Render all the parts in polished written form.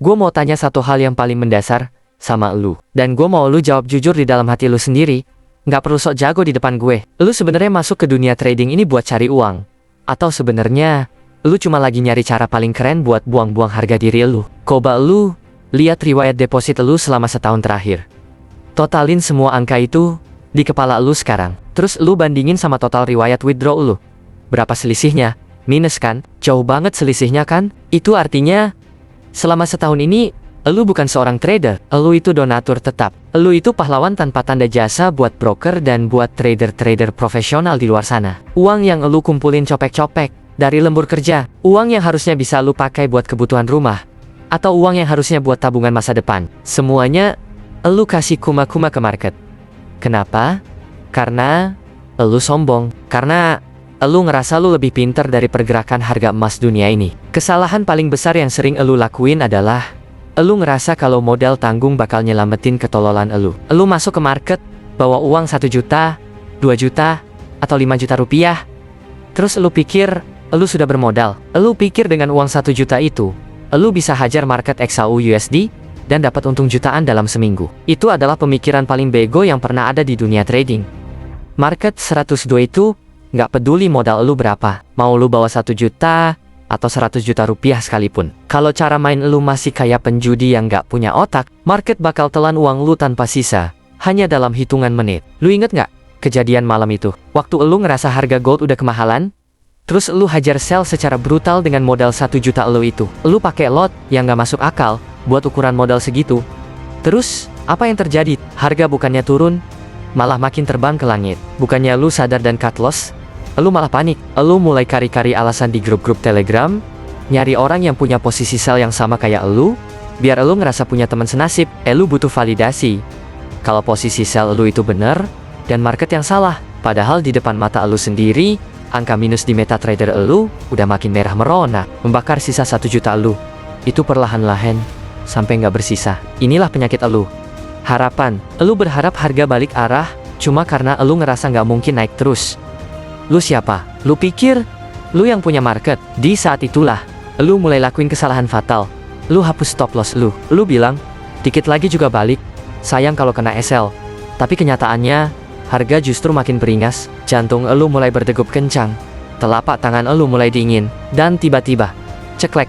Gue mau tanya satu hal yang paling mendasar sama lu. Dan gue mau lu jawab jujur di dalam hati lu sendiri. Nggak perlu sok jago di depan gue. Lu sebenarnya masuk ke dunia trading ini buat cari uang? Atau sebenarnya lu cuma lagi nyari cara paling keren buat buang-buang harga diri lu? Coba lu lihat riwayat deposit lu selama setahun terakhir. Totalin semua angka itu di kepala lu sekarang. Terus lu bandingin sama total riwayat withdraw lu. Berapa selisihnya? Minus kan? Jauh banget selisihnya kan? Itu artinya selama setahun ini, elu bukan seorang trader, elu itu donatur tetap. Elu itu pahlawan tanpa tanda jasa buat broker dan buat trader-trader profesional di luar sana. Uang yang elu kumpulin copek-copek dari lembur kerja, uang yang harusnya bisa elu pakai buat kebutuhan rumah, atau uang yang harusnya buat tabungan masa depan, semuanya elu kasih kuma-kuma ke market. Kenapa? Karena elu sombong. Karena elu ngerasa lu lebih pintar dari pergerakan harga emas dunia ini. Kesalahan paling besar yang sering elu lakuin adalah elu ngerasa kalau modal tanggung bakal nyelamatin ketololan elu. Elu masuk ke market, bawa uang 1 juta, 2 juta, atau 5 juta rupiah. Terus elu pikir elu sudah bermodal. Elu pikir dengan uang 1 juta itu, elu bisa hajar market XAU USD dan dapat untung jutaan dalam seminggu. Itu adalah pemikiran paling bego yang pernah ada di dunia trading. Market 102 itu nggak peduli modal elu berapa, mau lu bawa 1 juta atau 100 juta rupiah sekalipun. Kalau cara main elu masih kayak penjudi yang nggak punya otak, market bakal telan uang lu tanpa sisa, hanya dalam hitungan menit. Lu inget nggak kejadian malam itu? Waktu elu ngerasa harga gold udah kemahalan, terus elu hajar sell secara brutal dengan modal 1 juta elu itu. Elu pakai lot yang nggak masuk akal buat ukuran modal segitu. Terus, apa yang terjadi? Harga bukannya turun, malah makin terbang ke langit. Bukannya elu sadar dan cut loss, elu malah panik. Elu mulai kari-kari alasan di grup-grup Telegram, nyari orang yang punya posisi sell yang sama kayak elu, biar elu ngerasa punya teman senasib. Elu butuh validasi kalau posisi sell elu itu bener, dan market yang salah. Padahal di depan mata elu sendiri, angka minus di MetaTrader elu udah makin merah merona, membakar sisa 1 juta elu. Itu perlahan-lahan sampai nggak bersisa. Inilah penyakit elu. Harapan, elu berharap harga balik arah, cuma karena elu ngerasa nggak mungkin naik terus. Lu siapa? Lu pikir lu yang punya market? Di saat itulah lu mulai lakuin kesalahan fatal. Lu hapus stop loss lu. Lu bilang, dikit lagi juga balik. Sayang kalau kena SL. Tapi kenyataannya, harga justru makin beringas. Jantung lu mulai berdegup kencang. Telapak tangan lu mulai dingin. Dan tiba-tiba, ceklek,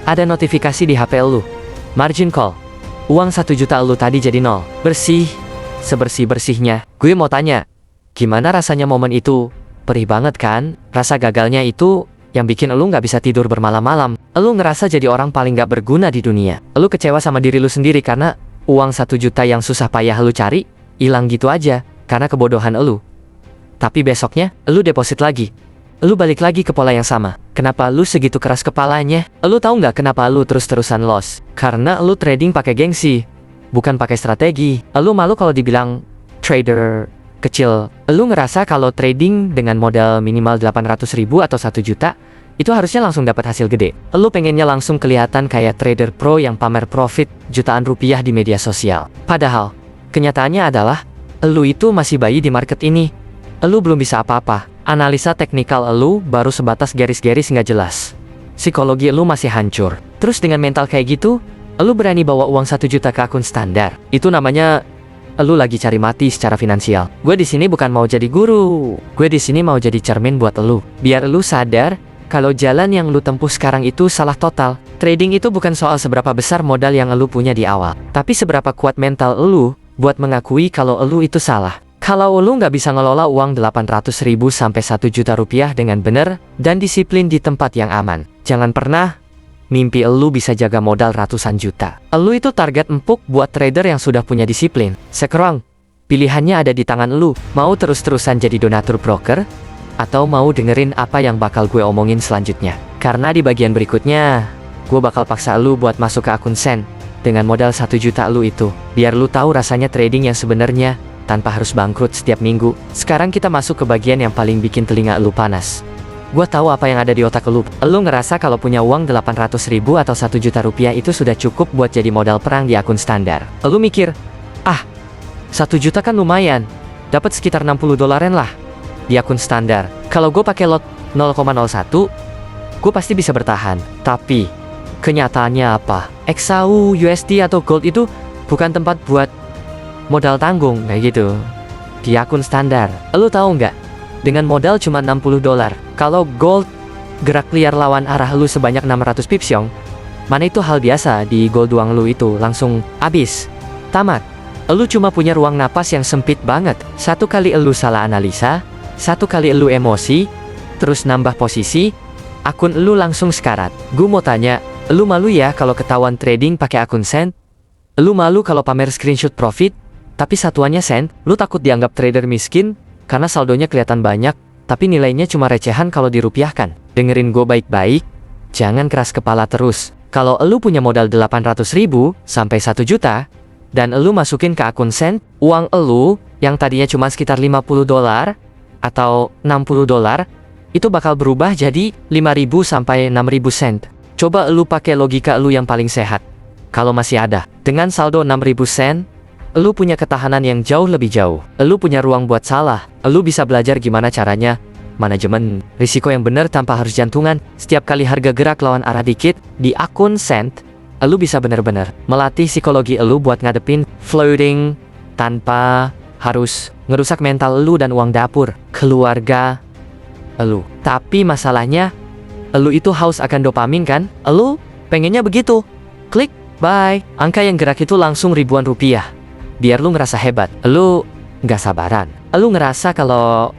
ada notifikasi di HP lu. Margin call. Uang 1 juta lu tadi jadi nol. Bersih. Sebersih-bersihnya. Gue mau tanya, gimana rasanya momen itu? Perih banget kan? Rasa gagalnya itu yang bikin elu nggak bisa tidur bermalam-malam. Elu ngerasa jadi orang paling nggak berguna di dunia. Elu kecewa sama diri lu sendiri karena uang 1 juta yang susah payah elu cari hilang gitu aja karena kebodohan elu. Tapi besoknya elu deposit lagi. Elu balik lagi ke pola yang sama. Kenapa elu segitu keras kepalanya? Elu tahu nggak kenapa elu terus-terusan loss? Karena elu trading pakai gengsi, bukan pakai strategi. Elu malu kalau dibilang trader kecil. Elu ngerasa kalau trading dengan modal minimal 800.000 atau 1 juta, itu harusnya langsung dapat hasil gede. Elu pengennya langsung kelihatan kayak trader pro yang pamer profit jutaan rupiah di media sosial. Padahal, kenyataannya adalah, elu itu masih bayi di market ini. Elu belum bisa apa-apa. Analisa teknikal elu baru sebatas garis-garis nggak jelas. Psikologi elu masih hancur. Terus dengan mental kayak gitu, elu berani bawa uang 1 juta ke akun standar. Itu namanya elu lagi cari mati secara finansial. Gue di sini bukan mau jadi guru. Gue di sini mau jadi cermin buat elu. Biar elu sadar kalau jalan yang elu tempuh sekarang itu salah total. Trading itu bukan soal seberapa besar modal yang elu punya di awal, tapi seberapa kuat mental elu buat mengakui kalau elu itu salah. Kalau elu nggak bisa ngelola uang 800.000 sampai 1 juta rupiah dengan benar dan disiplin di tempat yang aman, jangan pernah mimpi elu bisa jaga modal ratusan juta. Elu itu target empuk buat trader yang sudah punya disiplin. Sekarang, pilihannya ada di tangan elu. Mau terus-terusan jadi donatur broker? Atau mau dengerin apa yang bakal gue omongin selanjutnya? Karena di bagian berikutnya, gue bakal paksa elu buat masuk ke akun Sen dengan modal 1 juta elu itu. Biar lu tahu rasanya trading yang sebenarnya tanpa harus bangkrut setiap minggu. Sekarang kita masuk ke bagian yang paling bikin telinga elu panas. Gua tahu apa yang ada di otak elu. Elu ngerasa kalau punya uang 800.000 atau 1 juta rupiah itu sudah cukup buat jadi modal perang di akun standar. Elu mikir, 1 juta kan lumayan, dapat sekitar 60 dolaran lah di akun standar. Kalau gue pakai lot 0,01, gue pasti bisa bertahan. Tapi Kenyataannya apa? XAU, USD atau Gold itu bukan tempat buat modal tanggung kayak gitu. Di akun standar, lu tahu nggak? Dengan modal cuma $60, kalau Gold gerak liar lawan arah lu sebanyak 600 pipsyong, mana itu hal biasa di Gold uang lu itu langsung habis, tamat. Lu cuma punya ruang napas yang sempit banget. Satu kali lu salah analisa, satu kali lu emosi, terus nambah posisi, akun lu langsung sekarat. Gue mau tanya, lu malu ya kalau ketahuan trading pakai akun Send? Lu malu kalau pamer screenshot profit, tapi satuannya Send? Lu takut dianggap trader miskin karena saldonya kelihatan banyak, tapi nilainya cuma recehan kalau dirupiahkan. Dengerin gue baik-baik, jangan keras kepala terus. Kalau lu punya modal 800.000 sampai 1 juta, dan lu masukin ke akun Send, uang lu yang tadinya cuma sekitar $50 atau $60, itu bakal berubah jadi 5.000 sampai 6.000 Send. Coba lu pakai logika lu yang paling sehat. Kalau masih ada, dengan saldo 6.000 Send, lu punya ketahanan yang jauh lebih jauh. Lu punya ruang buat salah. Lu bisa belajar gimana caranya manajemen risiko yang benar tanpa harus jantungan. Setiap kali harga gerak lawan arah dikit di akun Send, lu bisa benar-benar melatih psikologi lu buat ngadepin floating tanpa harus ngerusak mental lu dan uang dapur keluarga lu. Tapi masalahnya, lu itu haus akan dopamin kan? Lu pengennya begitu. Klik, buy. Angka yang gerak itu langsung ribuan rupiah. Biar lu ngerasa hebat. Lu nggak sabaran. Lu ngerasa kalau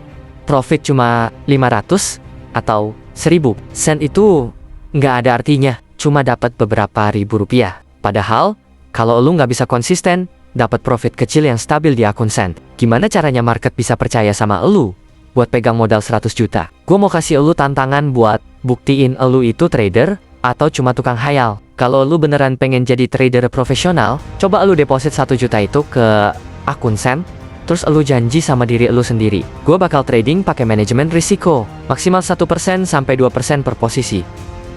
profit cuma 500 atau 1000 Send itu nggak ada artinya. Cuma dapat beberapa ribu rupiah. Padahal, kalau lu nggak bisa konsisten, dapat profit kecil yang stabil di akun Send. Gimana caranya market bisa percaya sama lu buat pegang modal 100 juta? Gue mau kasih lu tantangan buat buktiin lu itu trader atau cuma tukang hayal. Kalau lu beneran pengen jadi trader profesional, coba lu deposit 1 juta itu ke akun Send, terus lu janji sama diri lu sendiri, gue bakal trading pakai manajemen risiko, maksimal 1% sampai 2% per posisi.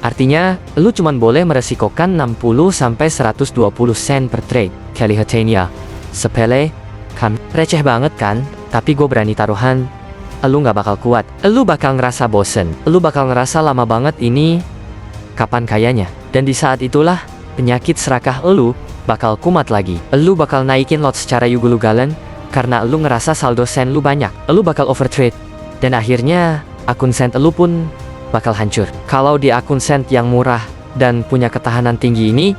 Artinya, lu cuman boleh meresikokan 60 sampai 120 Send per trade. Kelihatannya sepele, kan? Receh banget kan? Tapi gue berani taruhan, lu nggak bakal kuat. Lu bakal ngerasa bosen. Lu bakal ngerasa lama banget ini, kapan kayanya? Dan di saat itulah, penyakit serakah lu bakal kumat lagi. Lu bakal naikin lot secara ugal-ugalan, karena lu ngerasa saldo Send lu banyak. Lu bakal overtrade. Dan akhirnya, akun Send lu pun bakal hancur. Kalau di akun Send yang murah dan punya ketahanan tinggi ini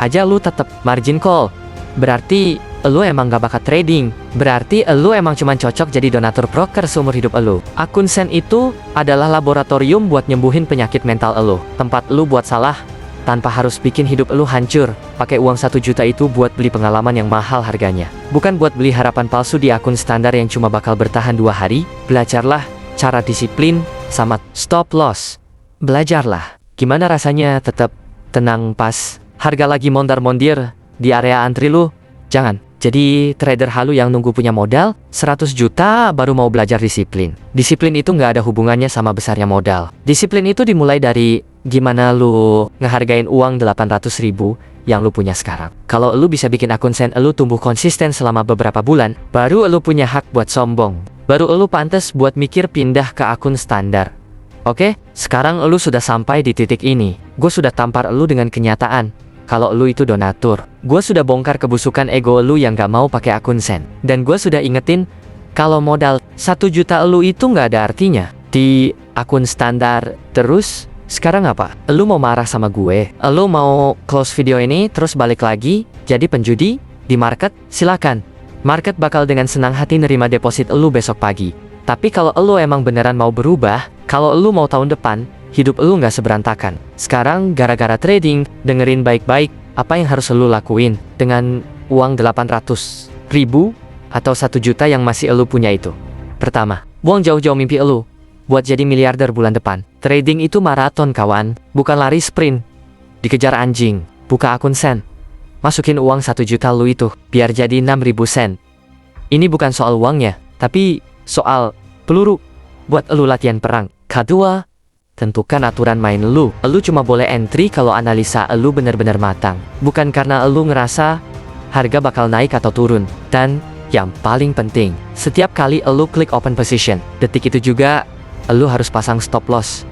aja lu tetap margin call, berarti lu emang gak bakat trading. Berarti lu emang cuman cocok jadi donatur broker seumur hidup lu. Akun Send itu adalah laboratorium buat nyembuhin penyakit mental lu. Tempat lu buat salah tanpa harus bikin hidup lu hancur. Pakai uang 1 juta itu buat beli pengalaman yang mahal harganya, bukan buat beli harapan palsu di akun standar yang cuma bakal bertahan 2 hari. Belajarlah cara disiplin sama stop loss. Belajarlah gimana rasanya tetap tenang pas harga lagi mondar-mondir di area antri lu. Jangan jadi trader halu yang nunggu punya modal 100 juta baru mau belajar disiplin. Disiplin itu nggak ada hubungannya sama besarnya modal. Disiplin itu dimulai dari gimana lu ngehargain uang 800.000 yang lu punya sekarang. Kalau lu bisa bikin akun Send lu tumbuh konsisten selama beberapa bulan, baru lu punya hak buat sombong. Baru lu pantas buat mikir pindah ke akun standar. Oke, sekarang lu sudah sampai di titik ini. Gue sudah tampar lu dengan kenyataan kalau lu itu donatur. Gue sudah bongkar kebusukan ego lu yang gak mau pakai akun Send. Dan gue sudah ingetin kalau modal 1 juta lu itu gak ada artinya di akun standar. Terus sekarang apa? Lu mau marah sama gue? Lu mau close video ini terus balik lagi jadi penjudi di market? Silakan. Market bakal dengan senang hati nerima deposit lu besok pagi. Tapi kalau lu emang beneran mau berubah, kalau lu mau tahun depan hidup lu nggak seberantakan sekarang gara-gara trading, dengerin baik-baik apa yang harus lu lakuin dengan uang 800.000 atau 1 juta yang masih lu punya itu. Pertama, buang jauh-jauh mimpi lu buat jadi miliarder bulan depan. Trading itu maraton kawan, bukan lari sprint. Dikejar anjing. Buka akun Send, masukin uang 1 juta lu itu biar jadi 6.000 Send. Ini bukan soal uangnya, tapi soal peluru buat lu latihan perang. Kedua, tentukan aturan main lu. Lu cuma boleh entry kalau analisa lu bener-bener matang, bukan karena lu ngerasa harga bakal naik atau turun. Dan yang paling penting, setiap kali lu klik open position, detik itu juga lu harus pasang stop loss.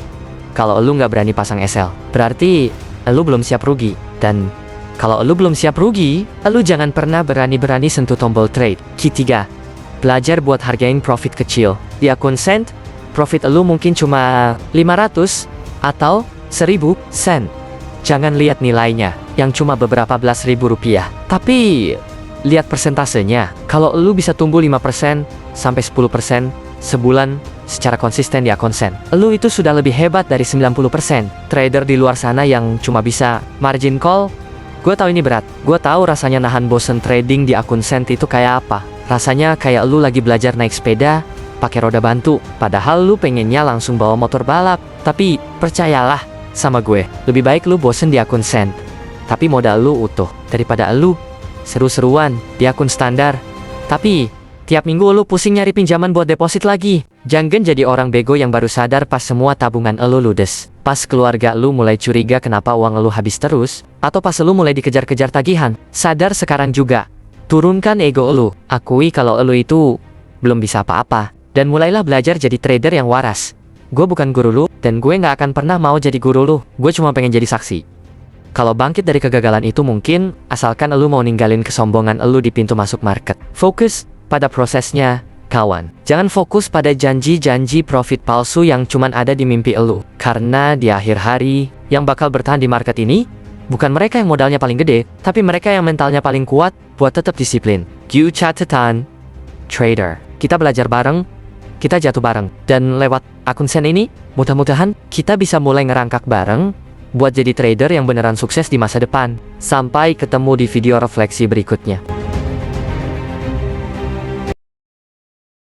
Kalau lu nggak berani pasang SL, berarti elu belum siap rugi. Dan kalau elu belum siap rugi, elu jangan pernah berani-berani sentuh tombol trade. Ketiga, belajar buat hargain profit kecil. Di akun Send, profit elu mungkin cuma 500 atau 1000 sen. Jangan lihat nilainya, yang cuma beberapa belas ribu rupiah. Tapi, lihat persentasenya. Kalau elu bisa tumbuh 5% sampai 10% sebulan secara konsisten di akun Send, elu itu sudah lebih hebat dari 90% trader di luar sana yang cuma bisa margin call. Gue tahu ini berat. Gue tahu rasanya nahan bosen trading di akun Send itu kayak apa. Rasanya kayak elu lagi belajar naik sepeda pakai roda bantu, padahal lu pengennya langsung bawa motor balap. Tapi, percayalah sama gue, lebih baik lu bosen di akun Send, tapi modal lu utuh, daripada lu seru-seruan di akun standar, tapi tiap minggu lu pusing nyari pinjaman buat deposit lagi. Jangan jadi orang bego yang baru sadar pas semua tabungan lu ludes. Pas keluarga lu mulai curiga kenapa uang lu habis terus, atau pas lu mulai dikejar-kejar tagihan. Sadar sekarang juga. Turunkan ego lu, akui kalau lu itu belum bisa apa-apa, dan mulailah belajar jadi trader yang waras. Gue bukan guru lu, dan gue gak akan pernah mau jadi guru lu. Gue cuma pengen jadi saksi. Kalau bangkit dari kegagalan itu mungkin, asalkan elu mau ninggalin kesombongan elu di pintu masuk market. Fokus pada prosesnya, kawan. Jangan fokus pada janji-janji profit palsu yang cuman ada di mimpi elu. Karena di akhir hari, yang bakal bertahan di market ini, bukan mereka yang modalnya paling gede, tapi mereka yang mentalnya paling kuat buat tetap disiplin. Q catatan, trader. Kita belajar bareng, kita jatuh bareng. Dan lewat akun Send ini, mudah-mudahan kita bisa mulai ngerangkak bareng buat jadi trader yang beneran sukses di masa depan. Sampai ketemu di video refleksi berikutnya.